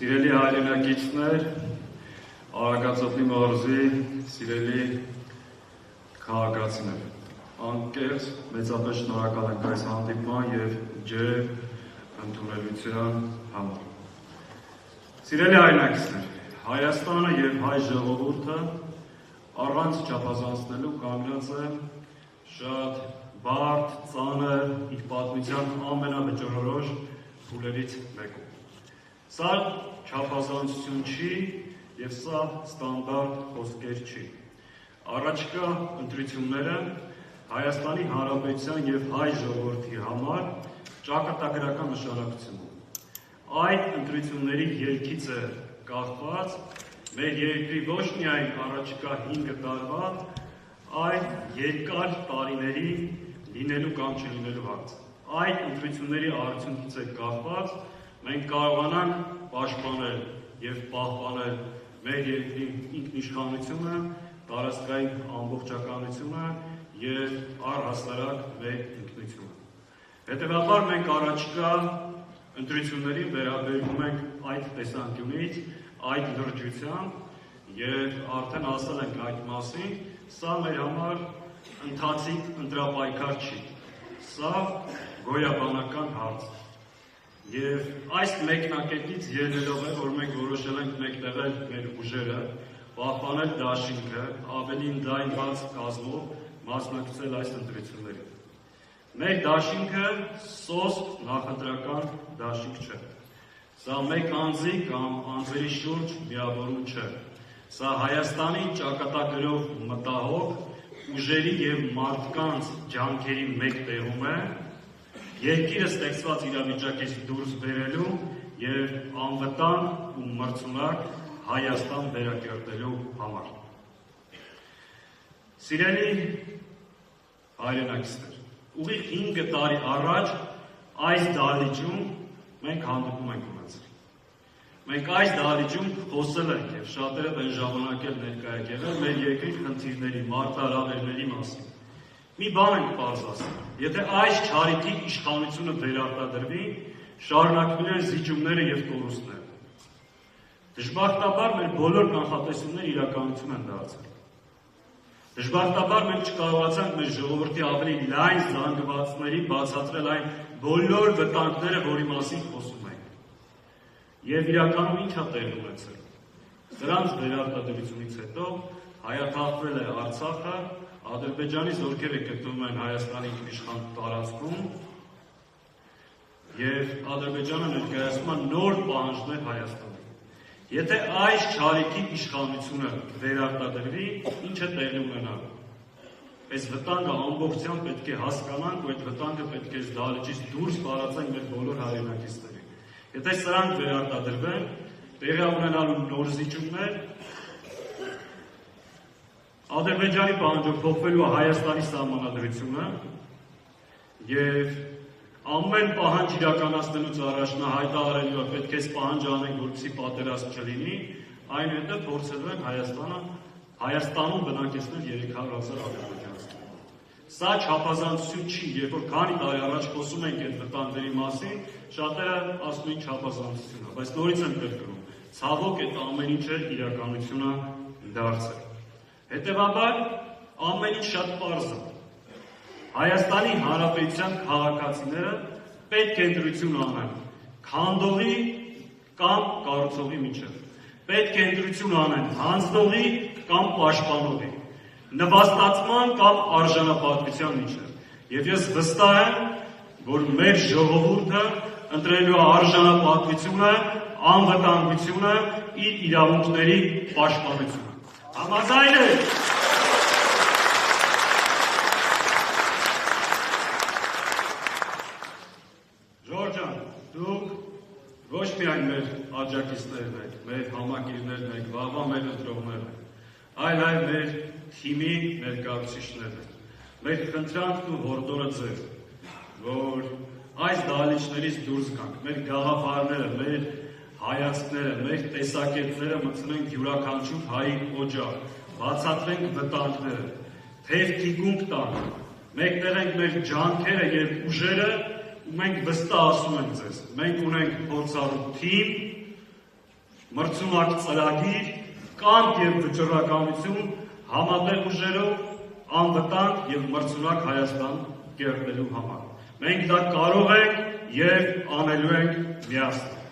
Սիրելի հայրենակիցներ, Արագածոտնի մարզի սիրելի քաղաքացիներ, անկեղծ մեծապես շնորհակալ ենք այս հանդիպման և ջերմ ընդունելության համար։ Սիրելի հայրենակիցներ, Հայաստանը և հայ ժողովուրդը առանց չափազանցնելու կանգնած է շատ բարդ, ծանր, իր պատմության ամենավճռորոշ փուլերից մեկում։ Սա չափազանցություն չի և սա ստանդարտ խոսքեր չի։ Առաջկա ընտրությունները Հայաստանի Հանրապետության և հայ ժողովրդի համար ճակատագրական նշանակություն ունեն։ Այդ ընտրությունների ելքից է կախված մեր երկրի ոչ միայն առաջկա 5 տարվա, այլ երկար տարիների լինելու կամ չլինելու հարցը։ Այդ ընտրությունների արդյունքից է կախված մենք կարողանանք պաշտպանել և պահպանել մեր երկրի ինքնիշխանությունը, տարածքային ամբողջականությունը և առհասարակ մեր ինքնությունը։ Հետևաբար մենք առաջկա ընտրություններին վերաբերվում ենք այդ տեսանկյունից, այդ լրջությամբ և արդեն ասել ենք այդ մասին, սա մեր համար ընթացիկ ընտրապայքար չի, սա գոյաբանական հարց է։ Եվ այս մեկնակետից ելնելով է, որ մենք որոշել ենք մեկտեղել մեր ուժերը, պահպանել դաշինքը, ավելի ընդլայնված կազմով մասնակցել այս ընտրություններին։ Մեր դաշինքը սոսկ նախընտրական դաշինք չէ։ Սա մեկ անձի կամ անձերի շուրջ միավորում չէ։ Սա Հայաստանի ճակատագրով մտահոգ ուժերի և մարդկանց ջանքերի մեկ տեղում է, երկիրը ստեղծված իրավիճակից դուրս բերելու և անվտանգ ու մրցունակ Հայաստան վերակերտելու համար։ Սիրելի հայրենակիցներ, ուղիղ 5 տարի առաջ այս դահլիճում մենք հանդիպում ենք ունեցել։ Մենք այս դահլիճում խոսել ենք և շատերը բեն ժամանակ էլ ներկա եք եղել մեր երկրի խնդիրների, մարտահրավերների մասին։ Մի բան ենք պարզ ասել, եթե այս չարիքի իշխանությունը վերարտադրվի, շարունակվելու են զիջումները և կորուստները։ Դժբախտաբար մեր բոլոր կանխատեսումները իրականություն են դարձել։ Դժբախտաբար մենք չկարողացանք մեր ժողովրդի ավելի լայն զանգվածների բացատրել այն բոլոր վտանգները, որի մասին խոսում ենք։ Եվ իրականում ինչ է տեղի ունեցել։ Սրանց վերարտադրությունից հետո հայաթափվել է Արցախը, Ադրբեջանի զորքերը գտնվում են Հայաստանի ինքնիշխան տարածքում և Ադրբեջանը ներկայացնում է նոր պահանջներ Հայաստանին։ Եթե այս չարիքի իշխանությունը վերարտադրվի, ինչ է տեղի ունենալու։ Այս վտանգը ամբողջությամբ պետք է հասկանանք, ու այդ վտանգը պետք է դահլիճից դուրս տարածենք մեր բոլոր հայրենակիցներին։ Եթե սրանք վերարտադրվեն, տեղի ունենալու նոր զիջումներ, Ադրբեջանի պահանջով փոխվելու Հայաստանի սահմանադրությունը և ամեն պահանջ իրականացնելուց առաջ նա հայտարարելու է պետք է այս պահանջը անենք, որպեսզի պատերազմ չլինի, այնուհետև փորձելու են Հայաստանում բնակեցնել 300,000 ադրբեջանցիներ։ Սա չափազանցություն չի, երբ որ քանի տարի առաջ խոսում ենք այդ վտանգների մասին, շատերը ասում են չափազանցություն է, բայց նորից եմ կրկնում, ցավոք այդ ամեն ինչը իրականություն է դարձել։ Հետևաբար ամեն ինչ շատ պարզ է։ Հայաստանի Հանրապետության քաղաքացիները պետք է ընտրություն անեն քանդողի կամ կառուցողի միջև։ Պետք է ընտրություն անեն հանձնողի կամ պաշտպանողի, նվաստացման կամ արժանապատվության միջև։ Եվ ես վստահ եմ, որ մեր ժողովուրդը ընտրելու է արժանապատվությունը, անվտանգությունը, իր իրավունքների պաշտպանությունը։ Համաձայն եք։ Ժորժ ջան, դուք ոչ միայն մեր աջակիցներն եք, մեր համակիրներն եք, վաղվա մեր ընտրողներն եք, այլ մեր թիմի ներկայացուցիչներն եք։ Մեր խնդրանքն ու հորդորը ձեր, որ այս դահլիճներից դուրս գանք, մեր գաղափարները, մեր հայացքները, մեր տեսակետները մտցնենք յուրաքանչյուր հայի օջախ, բացատրենք վտանգները, թեև թիկունք տանք, մեկտեղենք մեր ջանքերը և ուժերը, ու մենք վստահ ասում ենք ձեզ, մենք ունենք փորձառու թիմ, մրցունակ ծրագիր, կամք եւ վճռականություն համատեղ ուժերով անվտանգ եւ մրցունակ Հայաստան կերտելու համար։ Մենք դա կարող ենք եւ անելու ենք միասին։